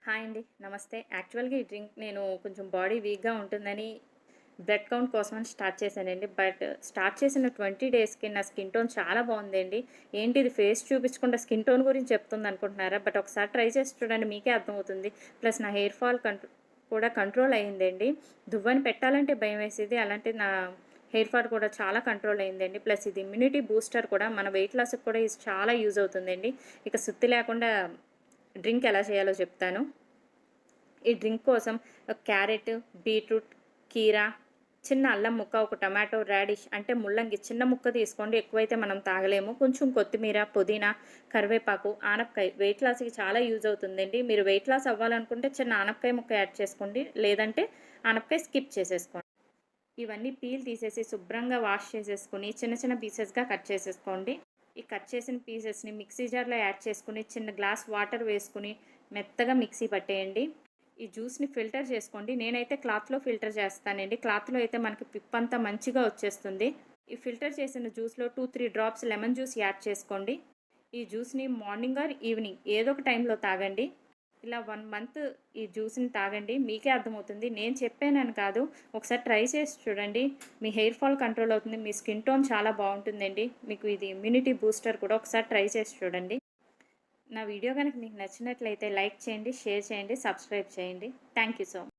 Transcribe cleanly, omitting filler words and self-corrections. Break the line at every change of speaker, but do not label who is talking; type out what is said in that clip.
Hi అండి. నమస్తే. యాక్చువల్‌గా ఈ డ్రింక్ నేను కొంచెం బాడీ వీక్‌గా ఉంటుందని బ్లడ్ కౌంట్ కోసమని స్టార్ట్ చేశానండి. బట్ స్టార్ట్ చేసిన 20 డేస్‌కి నా స్కిన్ టోన్ చాలా బావుందండి. ఏంటి ఇది ఫేస్ చూపించకుండా స్కిన్ టోన్ గురించి చెప్తుందనుకుంటున్నారా? బట్ ఒకసారి ట్రై చేసి చూడండి మీకే అర్థమవుతుంది. ప్లస్ నా హెయిర్ ఫాల్ కూడా కంట్రోల్ అయిందండి. దువ్వెన పెట్టాలంటే భయమేసేది. అలాంటిది నా హెయిర్ ఫాల్ కూడా చాలా కంట్రోల్ అయిందండి. ప్లస్ ఇది ఇమ్యూనిటీ బూస్టర్ కూడా మన వెయిట్ లాస్‌కి కూడా ఇది చాలా యూజ్ అవుతుందండి. ఇక సుత్తి లేకుండా డ్రింక్ ఎలా చేయాలో చెప్తాను. ఈ డ్రింక్ కోసం ఒక క్యారెట్, బీట్రూట్, కీరా, చిన్న అల్లం ముక్క, ఒక టమాటో, రాడిష్ అంటే ముల్లంగి చిన్న ముక్క తీసుకోండి. ఎక్కువైతే మనం తాగలేము. కొంచెం కొత్తిమీర, పుదీనా, కరివేపాకు, ఆనపకాయ వెయిట్ లాస్‌కి చాలా యూజ్ అవుతుందండి. మీరు వెయిట్ లాస్ అవ్వాలనుకుంటే చిన్న ఆనపకాయ ముక్క యాడ్ చేసుకోండి. లేదంటే ఆనపకాయ స్కిప్ చేసేసుకోండి. ఇవన్నీ పీల్ తీసేసి శుభ్రంగా వాష్ చేసేసుకొని చిన్న చిన్న పీసెస్‌గా కట్ చేసేసుకోండి. ఈ కట్ చేసిన పీసెస్‌ని మిక్సీ జార్‌లో యాడ్ చేసుకొని చిన్న గ్లాస్ వాటర్ వేసుకొని మెత్తగా మిక్సీ పట్టేయండి. ఈ జ్యూస్‌ని ఫిల్టర్ చేసుకోండి. నేనైతే క్లాత్‌లో ఫిల్టర్ చేస్తానండి. క్లాత్‌లో అయితే మనకి పిప్పంతా మంచిగా వచ్చేస్తుంది. ఈ ఫిల్టర్ చేసిన జ్యూస్‌లో 2, 3 డ్రాప్స్ లెమన్ జ్యూస్ యాడ్ చేసుకోండి. ఈ జ్యూస్‌ని మార్నింగ్ ఆర్ ఈవినింగ్ ఏదో ఒక టైంలో తాగండి. ఇలా 1 మంత్ ఈ జ్యూస్‌ని తాగండి. మీకే అర్థమవుతుంది. నేను చెప్పానని కాదు. ఒకసారి ట్రై చేసి చూడండి. మీ హెయిర్ ఫాల్ కంట్రోల్ అవుతుంది. మీ స్కిన్ టోన్ చాలా బావుంటుందండి. మీకు ఇది ఇమ్యూనిటీ బూస్టర్ కూడా ఒకసారి ట్రై చేసి చూడండి. నా వీడియో గనుక మీకు నచ్చినట్లయితే లైక్ చేయండి, షేర్ చేయండి, సబ్స్క్రైబ్ చేయండి. Thank you so much.